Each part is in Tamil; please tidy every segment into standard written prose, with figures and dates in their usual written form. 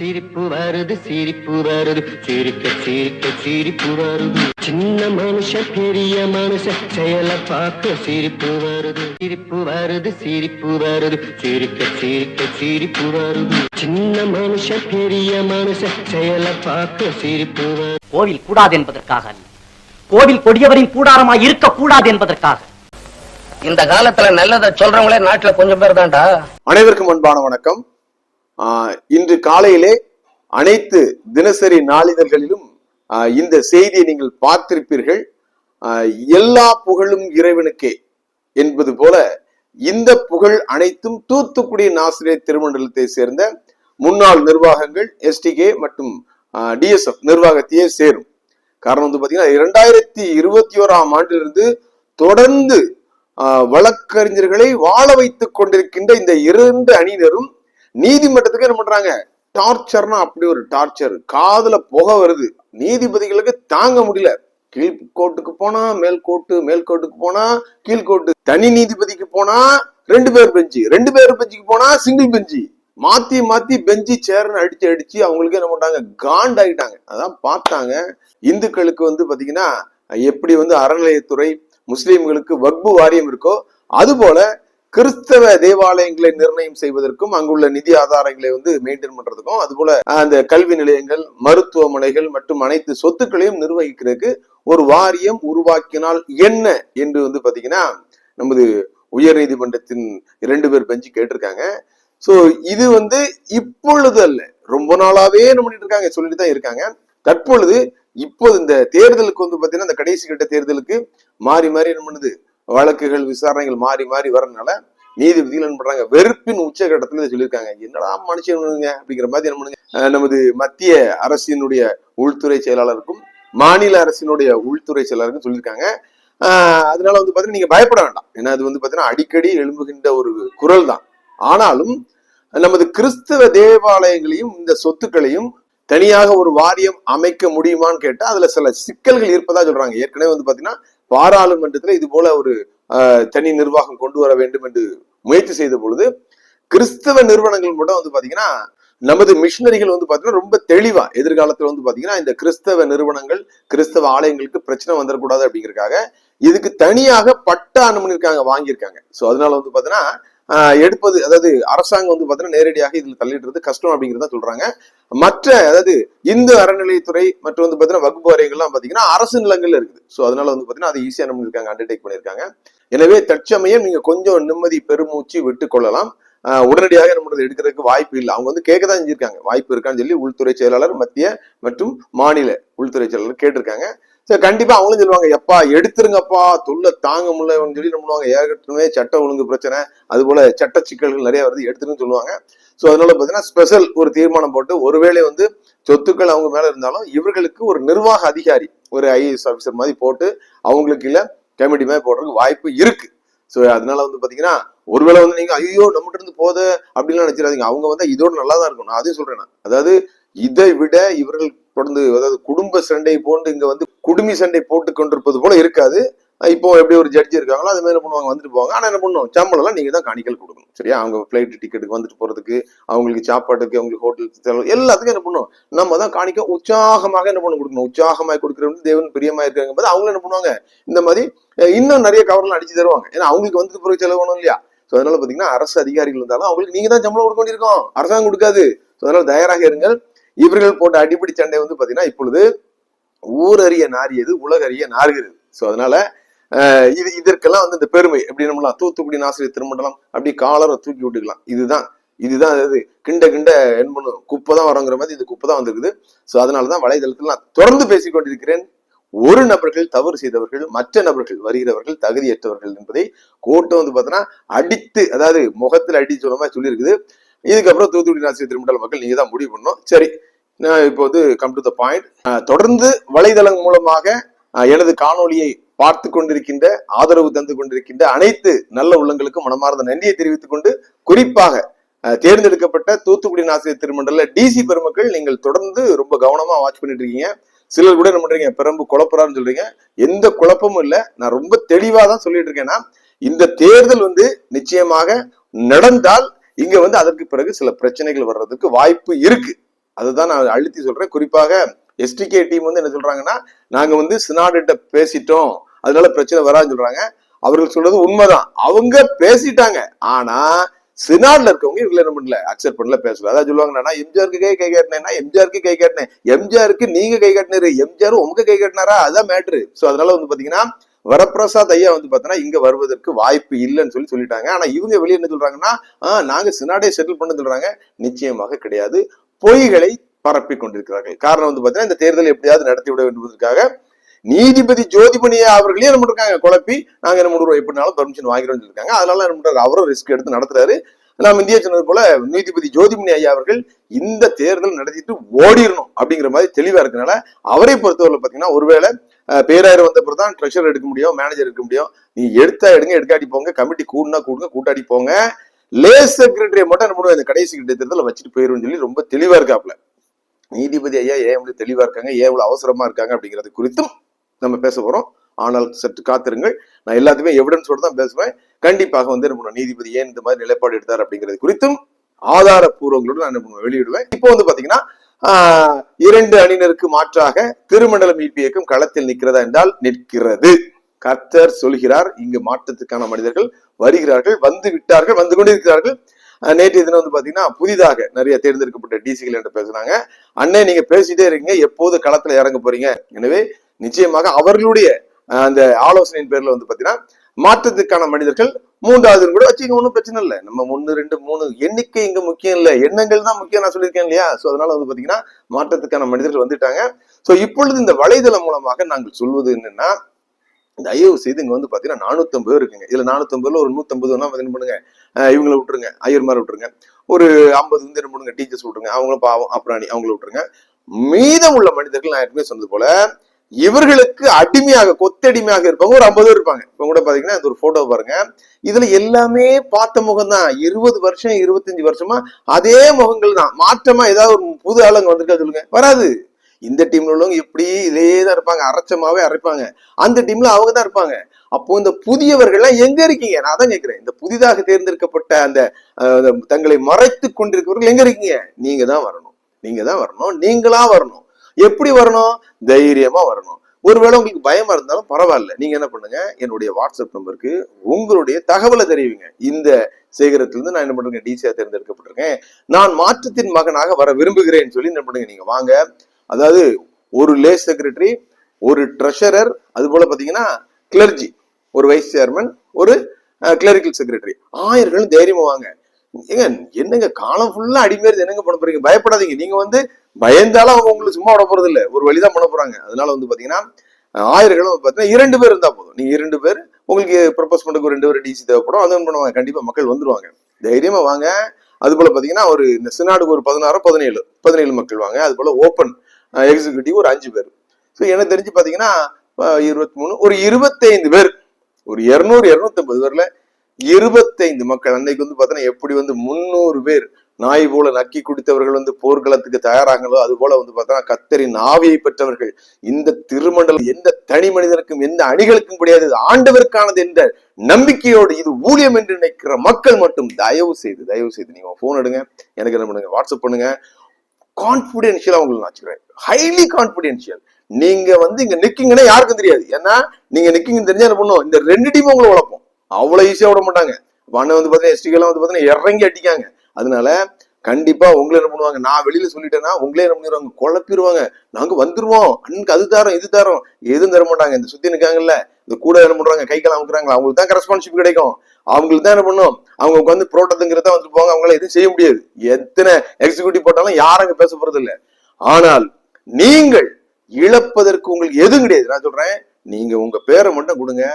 சிரிப்பு வருது சிரிப்பு வருது சிரிக்க சிரிக்க சிரிப்பு வருது சின்ன மனுஷன் பெரிய மனுஷன் செயலை பார்க்க சிரிப்பு வருது சிரிப்பு வருது சிரிப்பு வருது சிரிக்க சிரிக்க சிரிப்பு வருது சின்ன மனுஷன் பெரிய மனுஷன் செயலை பார்க்க சிரிப்பு வருது. கோவில் கூடாது என்பதற்காக அல்ல, கோவில் கொடியவரின் கூடாரமாய் இருக்க கூடாது என்பதற்காக. இந்த காலத்துல நல்லதை சொல்றவங்களே நாட்டுல கொஞ்சம் பேர் தான்டா. அனைவருக்கும் அன்பான வணக்கம். இன்று காலையிலே அனைத்து தினசரி நாளிதழ்களிலும் இந்த செய்தியை நீங்கள் பார்த்திருப்பீர்கள். எல்லா புகழும் இறைவனுக்கே என்பது போல இந்த புகழ் அனைத்தும் தூத்துக்குடி நாசிரியர் திருமண்டலத்தை சேர்ந்த முன்னாள் நிர்வாகங்கள் எஸ்டிகே மற்றும் டிஎஸ்எஃப் நிர்வாகத்தையே சேரும். காரணம் வந்து பாத்தீங்கன்னா 2021ஆம் ஆண்டிலிருந்து தொடர்ந்து வழக்கறிஞர்களை வாழ வைத்துக் கொண்டிருக்கின்ற இந்த இரண்டு அணியினரும் நீதிமன்றத்துக்கு என்ன பண்றாங்க, டார்ச்சர்னா அப்படி ஒரு டார்ச்சர். காதுல புகை வருது, நீதிபதிகளுக்கு தாங்க முடியல. கீழ் கோர்ட்டுக்கு போனா மேல் கோர்ட்டு, மேல் கோர்ட்டுக்கு போனா கீழ்கோர்ட்டு, தனி நீதிபதிக்கு போனா 2 பேர் பெஞ்சு, 2 பேர் பெஞ்சுக்கு போனா சிங்கிள் பெஞ்சு, மாத்தி மாத்தி பெஞ்சு சேர்னு அடிச்சு அடிச்சு அவங்களுக்கு என்ன பண்றாங்க, காண்டாயிட்டாங்க. அதான் பார்த்தாங்க. இந்துக்களுக்கு வந்து பாத்தீங்கன்னா எப்படி வந்து அறநிலையத்துறை, முஸ்லிம்களுக்கு வக்பு வாரியம் இருக்கோ அது போல கிறிஸ்தவ தேவாலயங்களை நிர்ணயம் செய்வதற்கும் அங்குள்ள நிதி ஆதாரங்களை வந்து மெயின்டைன் பண்றதுக்கும் அது போல அந்த கல்வி நிலையங்கள், மருத்துவமனைகள் மற்றும் அனைத்து சொத்துக்களையும் நிர்வகிக்கிறதுக்கு ஒரு வாரியம் உருவாக்கினால் என்ன என்று வந்து பாத்தீங்கன்னா நமது உயர் நீதிமன்றத்தின் 2 பேர் பெஞ்சு கேட்டிருக்காங்க. சோ இது வந்து இப்பொழுது அல்ல, ரொம்ப நாளாவே என்ன பண்ணிட்டு இருக்காங்க, சொல்லிட்டு தான் இருக்காங்க. தற்பொழுது இப்போது இந்த தேர்தலுக்கு வந்து பாத்தீங்கன்னா இந்த கடைசி கட்ட தேர்தலுக்கு மாறி மாறி என்ன பண்ணுது, வழக்குகள் விசாரணைகள் மாறி மாறி வரனால நீதிபதிகள் என்ன பண்றாங்க, வெறுப்பின் உச்சகட்டத்துல இதை சொல்லியிருக்காங்க. என்னடா மனுஷனுங்க அப்படிங்கிற மாதிரி என்ன பண்ணுங்க, நமது மத்திய அரசினுடைய உள்துறை செயலாளருக்கும் மாநில அரசினுடைய உள்துறை செயலாளருக்கும் சொல்லியிருக்காங்க. அதனால வந்து பாத்தீங்கன்னா நீங்க பயப்பட வேண்டாம். ஏன்னா அது வந்து பாத்தீங்கன்னா அடிக்கடி எழும்புகின்ற ஒரு குரல் தான். ஆனாலும் நமது கிறிஸ்தவ தேவாலயங்களையும் இந்த சொத்துக்களையும் தனியாக ஒரு வாரியம் அமைக்க முடியுமான்னு கேட்டா அதுல சில சிக்கல்கள் இருப்பதா சொல்றாங்க. ஏற்கனவே வந்து பாத்தீங்கன்னா பாராளுமன்றத்துல இது போல ஒரு தனி நிர்வாகம் கொண்டு வர வேண்டும் என்று முயற்சி செய்த பொழுது கிறிஸ்தவ நிறுவனங்கள் மட்டும் வந்து பாத்தீங்கன்னா நமது மிஷினரிகள் வந்து பாத்தீங்கன்னா ரொம்ப தெளிவா எதிர்காலத்துல வந்து பாத்தீங்கன்னா இந்த கிறிஸ்தவ நிறுவனங்கள், கிறிஸ்தவ ஆலயங்களுக்கு பிரச்சனை வந்துடக்கூடாது அப்படிங்கிறதுக்காக இதுக்கு தனியாக பட்டா அனுமதி வாங்கியிருக்காங்க. சோ அதனால வந்து பாத்தீங்கன்னா எடுப்பது, அதாவது அரசாங்கம் வந்து பாத்தீங்கன்னா நேரடியாக இதுல தள்ளிடுறது கஷ்டம் அப்படிங்கிறத சொல்றாங்க. மற்ற அதாவது இந்து அறநிலையத்துறை மற்றும் வந்து பாத்தீங்கன்னா வகுப்பு வாரியங்கள்லாம் பாத்தீங்கன்னா அரசு நிலங்கள்ல இருக்குது. சோ அதனால வந்து பாத்தீங்கன்னா அதை ஈஸியா நம்ம இருக்காங்க, அண்டர்டேக் பண்ணிருக்காங்க. எனவே தற்சமயம் நீங்க கொஞ்சம் நிம்மதி பெருமூச்சு விட்டு கொள்ளலாம். உடனடியாக நம்ம எடுக்கிறதுக்கு வாய்ப்பு இல்லை. அவங்க வந்து கேட்கதான் செஞ்சிருக்காங்க, வாய்ப்பு இருக்கான்னு சொல்லி உள்துறை செயலாளர், மத்திய மற்றும் மாநில உள்துறை செயலாளர் கேட்டிருக்காங்க. சரி, கண்டிப்பா அவங்களும் சொல்லுவாங்க, எப்பா எடுத்துருங்கப்பா, தொல்லை தாங்க முடியலன்னு சொல்லி நம்ம ஏற்கனவே சட்ட ஒழுங்கு பிரச்சனை, அது போல சட்ட சிக்கல்கள் நிறைய வருது, எடுத்துருன்னு சொல்லுவாங்க. சோ அதனால பாத்தீங்கன்னா ஸ்பெஷல் ஒரு தீர்மானம் போட்டு ஒருவேளை வந்து சொத்துக்கள் அவங்க மேல இருந்தாலும் இவர்களுக்கு ஒரு நிர்வாக அதிகாரி, ஒரு ஐஏஎஸ் ஆபிசர் மாதிரி போட்டு அவங்களுக்கு இல்ல கமிட்டி மாதிரி போடுறதுக்கு வாய்ப்பு இருக்கு. சோ அதனால வந்து பாத்தீங்கன்னா ஒருவேளை வந்து நீங்க ஐயோ நம்மகிட்ட இருந்து போத அப்படின்லாம் நினைச்சிடாதீங்க. அவங்க வந்து இதோட நல்லாதான் இருக்கும். நான் அதையும் சொல்றேன். அதாவது இதை விட இவர்கள் தொடர்ந்து, அதாவது குடும்ப சண்டை போன்று இங்க வந்து குடுமி சண்டை போட்டு கொண்டிருப்பது போல இருக்காது. இப்போ எப்படி ஒரு ஜட்ஜி இருக்காங்களோ அது மாதிரி என்ன பண்ணுவாங்க, வந்துட்டு போவாங்க. ஆனா என்ன பண்ணுவோம், சம்பளம் எல்லாம் நீங்க தான் காணிக்கல் கொடுக்கணும். சரியா, அவங்க பிளைட் டிக்கெட்டுக்கு வந்துட்டு போறதுக்கு, அவங்களுக்கு சாப்பாட்டுக்கு, அவங்களுக்கு ஹோட்டல் செலவு எல்லாத்துக்கும் என்ன பண்ணுவோம், நம்ம தான் காணிக்க உற்சாகமாக என்ன பண்ண கொடுக்கணும். உற்சாகமாக கொடுக்குறது தேவன் பிரியமா இருக்காங்க போது அவங்க என்ன பண்ணுவாங்க, இந்த மாதிரி இன்னும் நிறைய கவர்லாம் அடிச்சு தருவாங்க. ஏன்னா அவங்களுக்கு வந்துட்டு பிறகு செலவு வேணும் இல்லையா. சோ அதனால பாத்தீங்கன்னா அரசு அதிகாரிகள் இருந்தாலும் அவங்களுக்கு நீங்க தான் சம்பளம் கொடுக்க வேண்டியிருக்கோம், அரசாங்கம் கொடுக்காது. சோ அதனால தயாராக இருங்கள். இவர்கள் போட்ட அடிப்படை சண்டை வந்து பாத்தீங்கன்னா இப்பொழுது ஊரறிய நாரியது உலகறிய நாறுகிறது. சோ அதனால இதற்கெல்லாம் வந்து இந்த பெருமை எப்படி நம்மளாம் தூத்துக்குடி நாசிரியர் திருமண்டலம் அப்படி காலரை தூக்கி விட்டுக்கலாம். இதுதான் அதாவது கிண்ட என்ன பண்ணும், குப்பை தான் வரங்கிற மாதிரி இது குப்பை தான் வந்திருக்குது. சோ அதனாலதான் வலைதளத்தில் நான் தொடர்ந்து பேசிக் கொண்டிருக்கிறேன். ஒரு நபர்கள் தவறு செய்தவர்கள், மற்ற நபர்கள் வருகிறவர்கள் தகுதியற்றவர்கள் என்பதை கோர்ட்டு வந்து பாத்தீங்கன்னா அடித்து, அதாவது முகத்தில் அடித்து சொல்ல மாதிரி சொல்லியிருக்குது. இதுக்கப்புறம் தூத்துக்குடி நாசிரியர் திருமண்டல மக்கள் நீங்க தான் முடிவு பண்ணணும். சரி, நான் இப்போ வந்து கம் டு த பாயிண்ட். தொடர்ந்து வலைதளம் மூலமாக எனது காணொலியை பார்த்து கொண்டிருக்கின்ற, ஆதரவு தந்து கொண்டிருக்கின்ற அனைத்து நல்ல உள்ளங்களுக்கும் மனமார்ந்த நன்றியை தெரிவித்துக் கொண்டு, குறிப்பாக தேர்ந்தெடுக்கப்பட்ட தூத்துக்குடி நாசிரியர் திருமண்டல டிசி பெருமக்கள் நீங்கள் தொடர்ந்து ரொம்ப கவனமா வாட்ச் பண்ணிட்டு இருக்கீங்க. சிலர் கூட என்ன பண்றீங்க, பெரம்பு குழப்பறான்னு சொல்றீங்க. எந்த குழப்பமும் இல்லை, நான் ரொம்ப தெளிவா தான் சொல்லிட்டு இருக்கேன்னா இந்த தேர்தல் வந்து நிச்சயமாக நடந்தால் இங்க வந்து அதற்கு பிறகு சில பிரச்சனைகள் வர்றதுக்கு வாய்ப்பு இருக்கு. அதுதான் நான் அழுத்தி சொல்றேன். குறிப்பாக எஸ்டிகே டீம் வந்து என்ன சொல்றாங்கன்னா, நாங்க வந்து சினாடுகிட்ட பேசிட்டோம், அதனால பிரச்சனை வராதுன்னு சொல்றாங்க. அவர்கள் சொல்றது உண்மைதான், அவங்க பேசிட்டாங்க. ஆனா சினாட்ல இருக்கவங்க இவங்க என்ன பண்ணல, அக்செப்ட் பண்ணல, பேசல. அதான் சொல்லுவாங்க, எம்ஜிஆருக்கு கை காட்டினேன்னா எம்ஜிஆருக்கு கை காட்டினேன், எம்ஜிஆருக்கு நீங்க கை காட்டினாரு, எம்ஜிஆர் உங்க கை காட்டினாரா, அதான் மேட்ரு. சோ அதனால வந்து பாத்தீங்கன்னா வரப்பிரசாத் ஐயா வந்து பாத்தீங்கன்னா இங்க வருவதற்கு வாய்ப்பு இல்லைன்னு சொல்லிட்டாங்க. ஆனா இவங்க வெளியே என்ன சொல்றாங்கன்னா, நாங்க சினாடே செட்டில் பண்ண சொல்றாங்க. நிச்சயமாக கிடையாது, பொய்களை பரப்பி கொண்டிருக்கிறார்கள். காரணம் வந்து பாத்தீங்கன்னா இந்த தேர்தலை எப்படியாவது நடத்தி விட வேண்டுவதற்காக நீதிபதி ஜோதிமணியா அவர்களே என்ன பண்றாங்க, குழப்பி நாங்க என்ன பண்ணுறோம், எப்படினாலும் பெர்மிஷன் வாங்கிறோம்னு இருக்காங்க. அதனால என்ன பண்றாரு, அவரும் ரிஸ்க் எடுத்து நடத்துறாரு. நாம் இந்தியா சொன்னது போல நீதிபதி ஜோதிமணி ஐயா அவர்கள் இந்த தேர்தல் நடத்திட்டு ஓடிடணும் அப்படிங்கிற மாதிரி தெளிவா இருக்கனால அவரை பொறுத்தவரை பாத்தீங்கன்னா ஒருவேளை பேராயிரம் வந்த பிறகு தான் ட்ரெஷர் எடுக்க முடியும், மேனேஜர் எடுக்க முடியும். நீ எடுத்தா எடுங்க, எடுக்காட்டி போங்க, கமிட்டி கூடுனா கூடுங்க, கூட்டாடி போங்க, லேஸ் செக்ரட்டரியை மட்டும் என்ன பண்ணுவோம் இந்த கடைசி கிட்ட தேர்தலில் வச்சுட்டு போயிருன்னு சொல்லி ரொம்ப தெளிவா இருக்காப்ல. நீதிபதி ஐயா ஏன் இவ்வளவு தெளிவா இருக்காங்க, ஏன் இவ்வளவு அவசரமா இருக்காங்க அப்படிங்கிறது குறித்தும் நம்ம பேச போறோம். ஆனால் சற்று காத்திருங்கள். நான் எல்லாத்துமே எவிடன்ஸோட தான் பேசுவேன். கண்டிப்பாக வந்து என்ன பண்ணுவோம், நீதிபதி ஏன் இந்த மாதிரி நிலைப்பாடு எடுத்தார் அப்படிங்கிறது குறித்தும் ஆதாரப்பூர்வங்களோடு நான் என்ன பண்ணுவேன், வெளியிடுவேன். இப்போ வந்து பாத்தீங்கன்னா 2 அணியினருக்கு மாற்றாக திருமண்டலம் மீட்பு இயக்கம் களத்தில் நிற்கிறதா என்றால் நிற்கிறது. கர்த்தர் சொல்கிறார், இங்கு மாற்றத்துக்கான மனிதர்கள் வருகிறார்கள், வந்து விட்டார்கள், வந்து கொண்டிருக்கிறார்கள். நேற்றைய தினம் வந்து பாத்தீங்கன்னா புதிதாக நிறைய தேர்ந்தெடுக்கப்பட்ட டிசிகள் என்று பேசுனாங்க. அண்ணே நீங்க பேசிட்டே இருக்கீங்க, எப்போது களத்துல இறங்க போறீங்க? எனவே நிச்சயமாக அவர்களுடைய அந்த ஆலோசனையின் பேர்ல வந்து பாத்தீங்கன்னா மாற்றத்துக்கான மனிதர்கள் 3வது கூட வச்சுக்க, ஒன்றும் பிரச்சனை இல்லை. நம்ம 1, 2, 3 எண்ணிக்கை இங்க முக்கியம் இல்லை, எண்ணங்கள் தான் முக்கியம், நான் சொல்லியிருக்கேன் இல்லையா? சோ அதனால வந்து பாத்தீங்கன்னா மாற்றத்துக்கான மனிதர்கள் வந்துட்டாங்க. சோ இப்பொழுது இந்த வலைதளம் மூலமாக நாங்கள் சொல்வது என்னன்னா, தயவு செய்து இங்க வந்து பாத்தீங்கன்னா 450 பேர் இருக்குங்க. இதுல 450 ஒரு 150 என்ன பண்ணுங்க, இவங்களை விட்டுருங்க, ஐயர்மாரை விட்டுருங்க, ஒரு 50 வந்து என்ன பண்ணுங்க, டீச்சர்ஸ் விட்டுருங்க, அவங்களும் பாவம் அப்புறாணி, அவங்கள விட்டுருங்க. மீதம் உள்ள மனிதர்கள் நான் ஏற்கனவே சொன்னது போல இவர்களுக்கு அடிமையாக கொத்தடிமையாக இருப்பாங்க ஒரு 50 பேர் இருப்பாங்க. இப்ப கூட பாத்தீங்கன்னா இந்த ஒரு போட்டோ பாருங்க, இதுல எல்லாமே பார்த்த முகம் தான். 20 வருஷம் 25 வருஷமா அதே முகங்கள் தான். மாற்றமா ஏதாவது ஒரு புது ஆளுங்க வந்திருக்கா சொல்லுங்க, வராது. இந்த டீம்ல உள்ளவங்க எப்படி இதேதான் இருப்பாங்க, அரைச்சமாவே அரைப்பாங்க. அந்த டீம்ல அவங்க தான் இருப்பாங்க. அப்போ இந்த புதியவர்கள்லாம் எங்க இருக்கீங்க? நான் தான் கேட்கிறேன். இந்த புதிதாக தேர்ந்தெடுக்கப்பட்ட அந்த தங்களை மறைத்து கொண்டிருக்கிறவர்கள் எங்க இருக்கீங்க? நீங்க தான் வரணும், நீங்க தான் வரணும், நீங்களா வரணும். எப்படி வரணும்? தைரியமா வரணும். ஒருவேளை உங்களுக்கு பயமா இருந்தாலும் பரவாயில்ல, நீங்க என்ன பண்ணுங்க, என்னுடைய வாட்ஸ்அப் நம்பருக்கு உங்களுடைய தகவலை தெரிவிங்க. இந்த சேகரத்திலிருந்து நான் என்ன பண்றேன், டிசியா தேர்ந்தெடுக்கப்பட்டிருக்கேன், நான் மாற்றத்தின் மகனாக வர விரும்புகிறேன்னு சொல்லி என்ன பண்ணுங்க, நீங்க வாங்க. அதாவது ஒரு லேஸ் செக்ரட்டரி, ஒரு ட்ரெஷரர், அது போல பாத்தீங்கன்னா கிளர்ஜி, ஒரு வைஸ் சேர்மன், ஒரு கிளரிக்கல் செக்ரட்டரி, 1000 தைரியமா வாங்க. ஏங்க என்னங்க காலம் ஃபுல்லா அடிமையா என்னங்க பண்ண போறீங்க? பயப்படாதீங்க. நீங்க வந்து பயந்தாலும் அவங்க உங்களுக்கு சும்மா விட போறது இல்ல, ஒரு வழிதான் பண்ண போறாங்க. அதனால வந்து பாத்தீங்கன்னா 1000 பாத்தீங்கன்னா 2 பேர் இருந்தா போதும். நீங்க 2 பேர், உங்களுக்கு ப்ரொபோஸ் பண்றதுக்கு ஒரு 2 பேர் டிசி தேவைப்படும், அது பண்ணுவாங்க. கண்டிப்பா மக்கள் வந்துருவாங்க, தைரியமா வாங்க. அது போல பாத்தீங்கன்னா ஒரு இந்த சினாடுக்கு ஒரு 16 17 மக்கள் வாங்க. அது போல ஓப்பன் எக்ஸிக்யூட்டிவ் ஒரு 5 பேர். ஸோ எனக்கு தெரிஞ்சு பாத்தீங்கன்னா 23 ஒரு 25 பேர், ஒரு 200 250 பேர்ல 25 மக்கள். அன்னைக்கு வந்து பாத்தீங்கன்னா எப்படி வந்து 300 பேர் நாய் போல நக்கி குடித்தவர்கள் வந்து போர்க்களத்துக்கு தயாராங்களோ அது போல வந்து பார்த்தோன்னா கர்த்தரின் ஆவியை பெற்றவர்கள். இந்த திருமண்டலம் எந்த தனி மனிதனுக்கும் எந்த அணிகளுக்கும் கிடையாது, ஆண்டவருக்கானது என்ற நம்பிக்கையோடு இது ஊழியம் என்று நினைக்கிற மக்கள் மட்டும் தயவு செய்து நீங்க போன் எடுங்க, எனக்கு என்ன பண்ணுங்க, வாட்ஸ்அப் பண்ணுங்க. கான்பிடென்ஷியலா உங்களுக்கு நான் வச்சுக்கிறேன், ஹைலி கான்பிடென்ஷியல். நீங்க வந்து இங்க நிக்கீங்கன்னா யாருக்கும் தெரியாது. ஏன்னா நீங்க நிக்கீங்கன்னு தெரிஞ்சா என்ன பண்ணுவோம், இந்த 2 டீமும் உங்களை உழப்போம். அவ்வளவு ஈஸியா விட மாட்டாங்க. அண்ணன் வந்து பாத்தீங்கன்னா எஸ்டிகெல்லாம் வந்து பாத்தீங்கன்னா இறங்கி அடிக்காங்க. அதனால கண்டிப்பா உங்களை என்ன பண்ணுவாங்க, நான் வெளியில சொல்லிட்டேன்னா உங்களே என்ன பண்ணிடுவாங்க, குழப்பிடுவாங்க. நாங்க வந்துருவோம், அன்னைக்கு அது தரோம் இது தரோம், எதுவும் தர மாட்டாங்க. இந்த சுத்தி நிக்காங்கல்ல, இந்த கூட என்ன பண்றாங்க, கை காலம் அமுக்குறாங்களா, அவங்களுக்கு தான் ரெஸ்பான்சிபிலிட்டி கிடைக்கும். அவங்களுக்கு தான் என்ன பண்ணும், அவங்க உட்காந்து புரோட்டத்துங்கிறத வந்துட்டு போவாங்க. அவங்களால எதுவும் செய்ய முடியாது. எத்தனை எக்ஸிக்யூட்டிவ் போட்டாலும் யாரும் அங்க பேச போறது இல்லை. ஆனால் நீங்கள் இழப்பதற்கு உங்களுக்கு எதுவும் கிடையாது. நான் சொல்றேன், நீங்க உங்க பேரை மட்டும் கொடுங்க.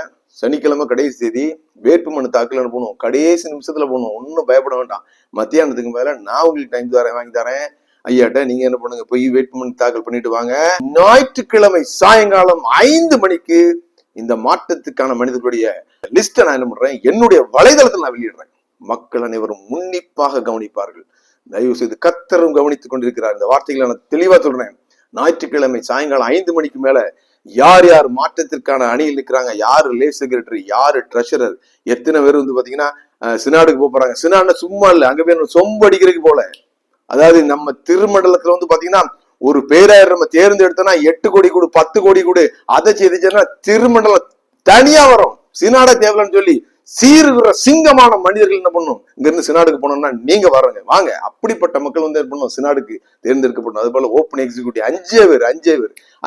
சனிக்கிழமை கடைசி தேதி வேட்புமனு தாக்கல் போகணும், கடைசி நிமிஷத்துல போகணும், ஒன்னும் பயப்பட வேண்டாம். மத்தியானத்துக்கு மேல நான் உங்களுக்கு டைம் வாங்கி தரேன் ஐயாட்ட. நீங்க என்ன பண்ணுங்க, போய் வேட்புமனு தாக்கல் பண்ணிட்டு வாங்க. ஞாயிற்றுக்கிழமை சாயங்காலம் 5 மணிக்கு இந்த மாற்றத்துக்கான மனிதர்களுடைய லிஸ்ட நான் என்ன பண்றேன், என்னுடைய வலைதளத்தில் நான் வெளியிடுறேன். மக்கள் அனைவரும் உன்னிப்பாக கவனிப்பார்கள். தயவு செய்து கர்த்தரும் கவனித்துக் கொண்டிருக்கிறார். இந்த வார்த்தைகளை நான் தெளிவா சொல்றேன். ஞாயிற்றுக்கிழமை சாயங்காலம் 5 மணிக்கு மேல யார் யார் மாற்றத்திற்கான அணியில் நிற்கிறாங்க, யாரு லேஸ் செக்ரட்டரி, யாரு ட்ரெஷரர், எத்தனை பேர் வந்து பாத்தீங்கன்னா சினாடுக்கு போறாங்க. சினாடு சும்மா இல்ல, அங்க போய் சொம்பு அடிக்கிறதுக்கு போல அதாவது நம்ம திருமண்டலத்துல வந்து பாத்தீங்கன்னா ஒரு பேராயர் நம்ம தேர்ந்தெடுத்தோம்னா 8 கோடி கொடு 10 கோடி கொடு அதை செய்துச்சுன்னா திருமண்டலம் தனியா வரும். சினாட தேவலன்னு சொல்லி சீருகிற சிங்கமான மனிதர்கள் என்ன பண்ணும், இங்க இருந்து சினாடுக்கு போனோம்னா நீங்க வர்றங்க வாங்க, அப்படிப்பட்ட மக்கள் வந்து என்ன பண்ணும், சினாடுக்கு தேர்ந்தெடுக்கப்படணும். அது போல ஓப்பன் எக்ஸிக்யூட்டிவ் 5 பேர்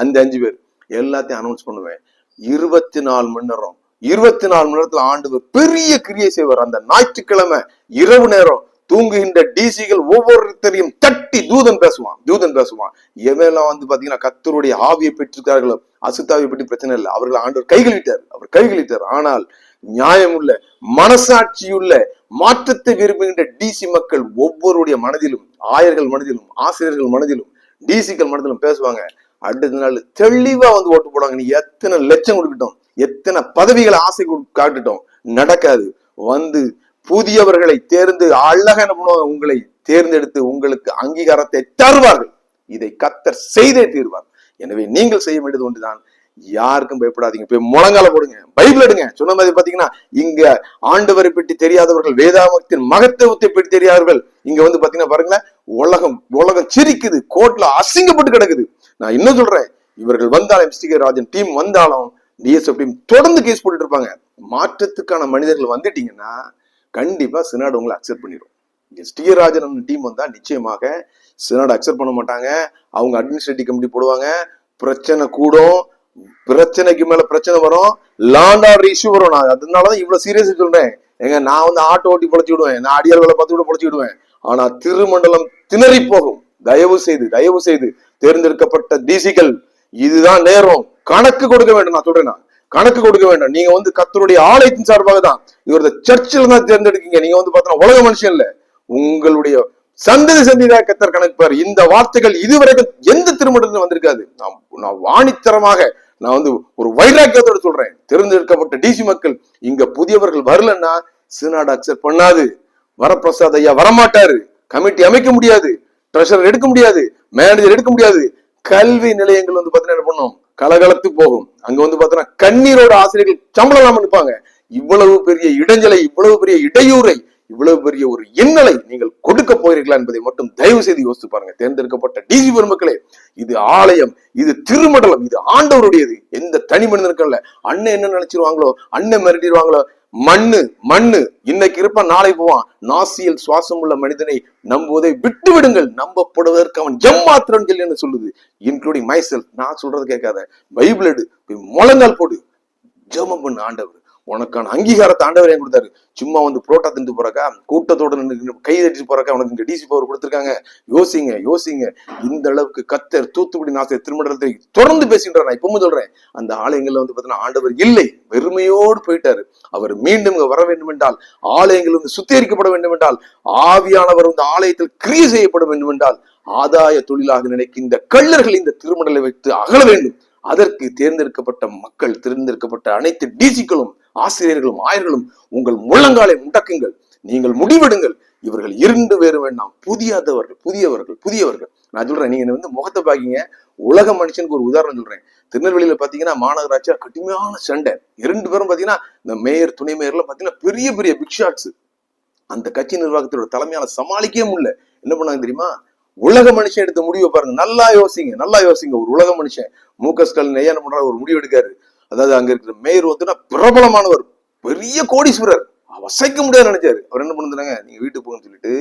அந்த 5 பேர் எல்லாத்தையும் அனௌன்ஸ் பண்ணுவேன். 24 மணி நேரம் 24 மணி நேரத்துல ஆண்டவர் பெரிய கிரியை செய்வார். அந்த ஞாயிற்றுக்கிழமை இரவு நேரம் தூங்குகின்ற டிசிகள் ஒவ்வொருத்தரையும் தட்டி தூதன் பேசுவான். எவெல்லாம் வந்து பாத்தீங்கன்னா கர்த்தருடைய ஆவியை பெற்றிருக்கார்களோ, அசுத்தாவியை பற்றி பிரச்சனை இல்லை, அவர்கள் ஆண்டவர் கைகளிட்டார். ஆனால் நியாயமுள்ள மனசாட்சியுள்ள மாற்றத்தை விரும்புகின்ற டிசி மக்கள் ஒவ்வொருடைய மனதிலும், ஆயர்கள் மனதிலும், ஆசிரியர்கள் மனதிலும், டிசிக்கள் மனதிலும் பேசுவாங்க. அடுத்த நாள் தெளிவா வந்து ஓட்டு போடுவாங்க. நீ எத்தனை லட்சம் கொடுக்கட்டும், எத்தனை பதவிகளை ஆசை காட்டுட்டோம், நடக்காது. வந்து புதியவர்களை தேர்ந்து அழகா என்ன பண்ணுவாங்க, உங்களை தேர்ந்தெடுத்து உங்களுக்கு அங்கீகாரத்தை தருவார்கள். இதை கர்த்தர் செய்தே தீர்வார். எனவே நீங்கள் செய்ய வேண்டியது ஒன்றுதான், யாருக்கும் பயப்படாதீங்க, போய் முழங்கால போடுங்க, பைபிள் எடுங்க. சொன்ன மாதிரி பாத்தீங்கன்னா இங்க ஆண்டவரை பற்றி தெரியாதவர்கள், வேதாகமத்தின் மகத்துவத்தை பற்றி தெரியாதவர்கள் இங்க வந்து பாத்தீங்கன்னா பாருங்களேன், உலகம் சிரிக்குது, கோர்ட்ல அசிங்கப்பட்டு கிடக்குது. நான் இன்னும் சொல்றேன், இவர்கள் வந்தாலும் ஸ்ரீகர் ராஜன் டீம் வந்தாலும் டிஎஸ்எஃப் டீம் தொடர்ந்து கேஸ் போட்டுட்டு இருப்பாங்க. மாற்றத்துக்கான மனிதர்கள் வந்துட்டீங்கன்னா கண்டிப்பா சினாடு உங்களை அக்செப்ட் பண்ணிடும். ஸ்ரீகர் ராஜன் டீம் வந்தா நிச்சயமாக சினாடு அக்செப்ட் பண்ண மாட்டாங்க. அவங்க அட்மினிஸ்ட்ரேட்டிவ் கமிட்டி போடுவாங்க, பிரச்சனை கூடும், பிரச்சனைக்கு மேல பிரச்சனை வரும், லாண்ட் ஆர்டர் இஷ்யூ வரும். நான் அதனாலதான் இவ்வளவு சீரியஸா சொல்றேன். நான் வந்து ஆட்டோ ஓட்டி பொழைச்சி விடுவேன், நான் அடியார் வேலை பார்த்து கூட பொழைச்சி விடுவேன். ஆனா திருமண்டலம் திணறி போகும். தயவு செய்து தேர்ந்தெடுக்கப்பட்ட டிசிகள் இதுதான் நேரம், கணக்கு கொடுக்க வேண்டும். நான் சொல்றேன், கணக்கு கொடுக்க வேண்டும். நீங்க வந்து கர்த்தருடைய ஆலயத்தின் சார்பாக தான், இவரது சர்ச்சில் தான் தேர்ந்தெடுக்கீங்க. நீங்க வந்து பார்த்தீங்கன்னா உலக மனுஷன் இல்ல, உங்களுடைய சந்ததியாக கர்த்தர் கணக்கு. இந்த வார்த்தைகள் இதுவரைக்கும் எந்த திருமணத்துல வந்திருக்காது. நான் வாணித்தரமாக நான் வந்து ஒரு வைராக்கியத்தோட சொல்றேன், தேர்ந்தெடுக்கப்பட்ட டிசி மக்கள் இங்க புதியவர்கள் வரலன்னா சினாடு அக்செப்ட் பண்ணாது. வரப்பிரசாத் ஐயா வரமாட்டாரு, கமிட்டி அமைக்க முடியாது, ட்ரெஷரர் எடுக்க முடியாது, மேனேஜர் எடுக்க முடியாது. கல்வி நிலையங்கள் வந்து பாத்தீங்கன்னா என்ன பண்ணும், கலகலத்து போகும். அங்க வந்து பாத்தீங்கன்னா கண்ணீரோட ஆசிரியர்கள் சம்பளம் இல்லாம நிற்பாங்க. இவ்வளவு பெரிய இடைஞ்சலை, இவ்வளவு பெரிய இடையூறை, இவ்வளவு பெரிய ஒரு இன்னலை நீங்கள் கொடுக்க போகிறீர்களா என்பதை மட்டும் தயவு செய்து யோசித்து பாருங்க. தேர்ந்தெடுக்கப்பட்ட டிசி பெருமக்களே, இது ஆலயம், இது திருமண்டலம், இது ஆண்டவருடையது. எந்த தனி மனிதனுக்கும் இல்ல. அண்ணன் என்ன நினைச்சிருவாங்களோ, அண்ணன் மிரட்டிடுவாங்களோ, மண்ணு இன்னைக்கு இருப்பான், நாளை போவான். நாசியில் சுவாசம் உள்ள மனிதனை நம்புவதை விட்டு விடுங்கள், நம்பப்படுவதற்கு அவன் எம்மாத்திரன் என்று சொல்லுது, இன்க்ளூடிங் மைசெல்ஃப். நான் சொல்றது கேட்காத, பைபிள் எடு, முழங்கால் போடு, ஜெபம் பண்ணு. ஆண்டவர் உனக்கான அங்கீகாரத்தை ஆண்டவரே கொடுத்தாரு. சும்மா வந்து புரோட்டா திண்டு போறக்கா, கூட்டத்தோட கை தட்டிட்டு போறக்கா உனக்கு இங்க டிசி பவர் கொடுத்திருக்காங்க. யோசிங்க. இந்த அளவுக்கு கர்த்தர் தூத்துக்குடி நாசிரியர் திருமண்டலத்தை தொடர்ந்து பேசின்றார். நான் இப்பவும் சொல்றேன், அந்த ஆலயங்கள்ல வந்து பாத்தீங்கன்னா ஆண்டவர் இல்லை, வெறுமையோடு போயிட்டாரு. அவர் மீண்டும் வர வேண்டும் என்றால், ஆலயங்கள் வந்து சுத்திகரிக்கப்பட வேண்டும் என்றால், ஆவியானவர் வந்து ஆலயத்தில் கிரியை செய்யப்பட வேண்டும் என்றால், ஆதாய தொழிலாக நினைக்கின்ற கள்ளர்கள் இந்த திருமண்டலை வைத்து அகல வேண்டும். அதற்கு தேர்ந்தெடுக்கப்பட்ட மக்கள், தேர்ந்தெடுக்கப்பட்ட அனைத்து டிசிக்களும், ஆசிரியர்களும், ஆயர்களும் உங்கள் முழங்காலை முடக்குங்கள், நீங்கள் முடிவெடுங்கள். இவர்கள் இரண்டு வேறு வேண்டாம், புதியவர்கள். நான் சொல்றேன், நீங்க வந்து முகத்தை பாக்கீங்க. உலக மனுஷனுக்கு ஒரு உதாரணம் சொல்றேன். திருநெல்வேலியில பாத்தீங்கன்னா மாநகராட்சியா கடுமையான சண்டை. 2 பேரும் பாத்தீங்கன்னா இந்த மேயர், துணை மேயர்ல பாத்தீங்கன்னா பெரிய பெரிய பிக் ஷாட்ஸ். அந்த கட்சி நிர்வாகத்தோட தலைமையால சமாளிக்கவே முடியல. என்ன பண்ணாங்க தெரியுமா? உலக மனுஷன் எடுத்த முடிவை பாருங்க, நல்லா யோசிங்க. ஒரு உலக மனுஷன் மு.க. ஸ்டாலின் என்ன பண்றாரு, ஒரு முடிவு எடுக்காரு. அதாவது அங்க இருக்கிற மேயர் வந்து பிரபலமானவர், பெரிய கோடீஸ்வரர், வசைக்க முடியாது நினைச்சாரு. அவர் என்ன பண்ணுறாங்க, நீங்க வீட்டுக்கு போகணும்னு சொல்லிட்டு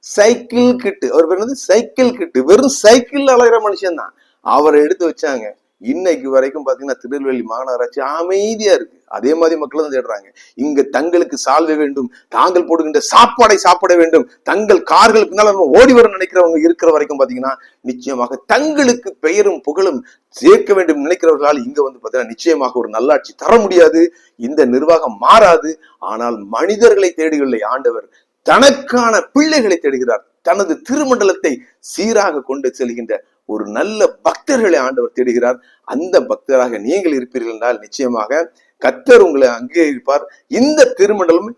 சைக்கிள் கிட்டு, அவர் பேர் வந்து சைக்கிள் கிட்டு, வெறும் சைக்கிள் அழகிற மனுஷன் தான், அவரை எடுத்து வச்சாங்க. இன்னைக்கு வரைக்கும் பாத்தீங்கன்னா திருநெல்வேலி மாநகராட்சி அமைதியா இருக்கு. அதே மாதிரி மக்கள் தான் தேடுறாங்க. இங்க தங்களுக்கு சால்வை வேண்டும், தாங்கள் போடுகின்ற சாப்பாடை சாப்பிட வேண்டும், தங்கள் கார்களுக்கு பின்னால ஓடி வர நினைக்கிறவங்க இருக்கிற வரைக்கும் பாத்தீங்கன்னா நிச்சயமாக தங்களுக்கு பெயரும் புகழும் சேர்க்க வேண்டும் நினைக்கிறவர்களால் இங்க வந்து பாத்தீங்கன்னா நிச்சயமாக ஒரு நல்லாட்சி தர முடியாது. இந்த நிர்வாகம் மாறாது. ஆனால் மனிதர்களை தேடியுள்ள ஆண்டவர் தனக்கான பிள்ளைகளை தேடுகிறார். தனது திருமண்டலத்தை சீராக கொண்டு செல்கின்ற ஒரு நல்ல பக்தர்களை ஆண்டவர் தேடுகிறார். அந்த பக்தராக நீங்கள் இருப்பீர்கள் என்றால் நிச்சயமாக கர்த்தர் உங்களை அங்கீகரிப்பார். இந்த திருமண்டலம்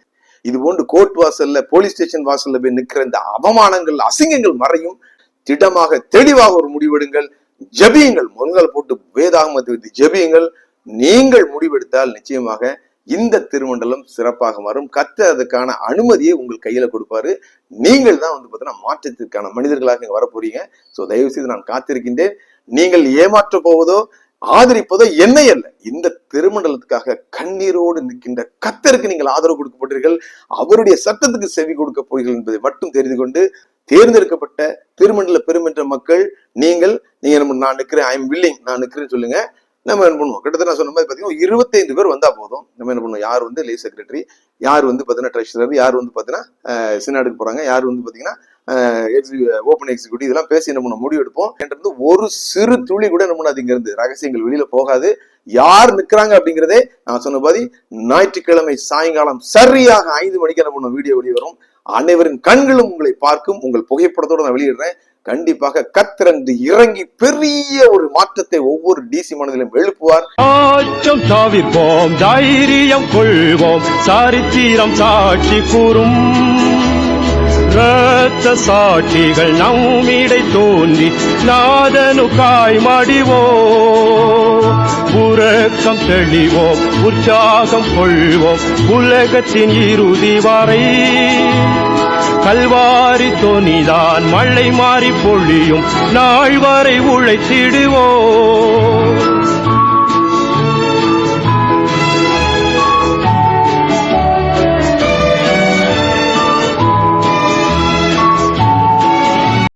இது போன்று கோர்ட் வாசல்ல, போலீஸ் ஸ்டேஷன் வாசல்ல போய் நிற்கிற இந்த அவமானங்கள், அசிங்கங்கள் மறையும். திடமாக தெளிவாக ஒரு முடிவெடுங்கள், ஜெபியுங்கள், முழங்கால் போட்டு வேதாகமத்தை வைத்து ஜெபியுங்கள். நீங்கள் முடிவெடுத்தால் நிச்சயமாக இந்த திருமண்டலம் சிறப்பாக மாறும். கர்த்தர் அதுக்கான அனுமதியை உங்கள் கையில கொடுப்பாரு. நீங்கள் தான் வந்து பாத்தீங்கன்னா மாற்றத்திற்கான மனிதர்களாக இங்க வர போறீங்க. சோ தயவு செய்து நான் காத்திருக்கின்றேன். நீங்கள் ஏமாற்ற போவதோ ஆதரிப்பதோ என்னை அல்ல, இந்த திருமண்டலத்துக்காக கண்ணீரோடு நிற்கின்ற கர்த்தருக்கு நீங்கள் ஆதரவு கொடுக்கப்பட்டீர்கள். அவருடைய சத்தத்துக்கு செவி கொடுக்க போகிறீர்கள் என்பதை மட்டும் தெரிந்து கொண்டு, தேர்ந்தெடுக்கப்பட்ட திருமண்டல பெருமென்ற மக்கள் நீங்கள் நான் நிற்கிறேன், ஐ எம் வில்லிங், நான் நிற்கிறேன்னு சொல்லுங்க. நம்ம என்ன பண்ணுவோம், கிட்டத்தட்ட நான் சொன்ன மாதிரி பாத்தீங்கன்னா 25 பேர் வந்தா போதும். நம்ம என்ன பண்ணுவோம், யார் வந்து லே செக்ரட்டரி, யார் வந்து பாத்தீங்கன்னா ட்ரெஷரர், யார் வந்து பாத்தீங்கன்னா சினாடுக்கு போறாங்க, யார் வந்து பாத்தீங்கன்னா ஓபன் எக்ஸிக்யூட்டிவ், இதெல்லாம் பேசி என்ன பண்ண முடிவு எடுப்போம். என்று ஒரு சிறு துளி கூட என்ன பண்ணாது, இங்க இருந்து ரகசியங்கள் வெளியில போகாது. யார் நிக்கிறாங்க அப்படிங்கிறதே நான் சொன்ன மாதிரி ஞாயிற்றுக்கிழமை சாயங்காலம் சரியாக 5 மணிக்கு என்ன பண்ணுவோம், வீடியோ வெளியே வரும். அனைவரின் கண்களும் உங்களை பார்க்கும். உங்கள் புகைப்படத்தோடு நான் வெளியிடுறேன். கண்டிப்பாக கர்த்தர் இறங்கி பெரிய ஒரு மாற்றத்தை ஒவ்வொரு டிசி மனதிலும் எழுப்புவார். ஆச்சம் தவிர்ப்போம், தைரியம் கொள்வோம், சரித்திரம் சாட்சி கூறும். இரத்த சாட்சிகள் நம்மிடை தோன்றி நாதனுக்காய் மடிவோம். உறக்கம் தெளிவோம், உற்சாகம் கொள்வோம், உலகத்தின் இறுதி வரை. கல்வாரி தொனிதான் மழை மாறி பொழியும் நாள் வரை உழைத்திடுவோம்.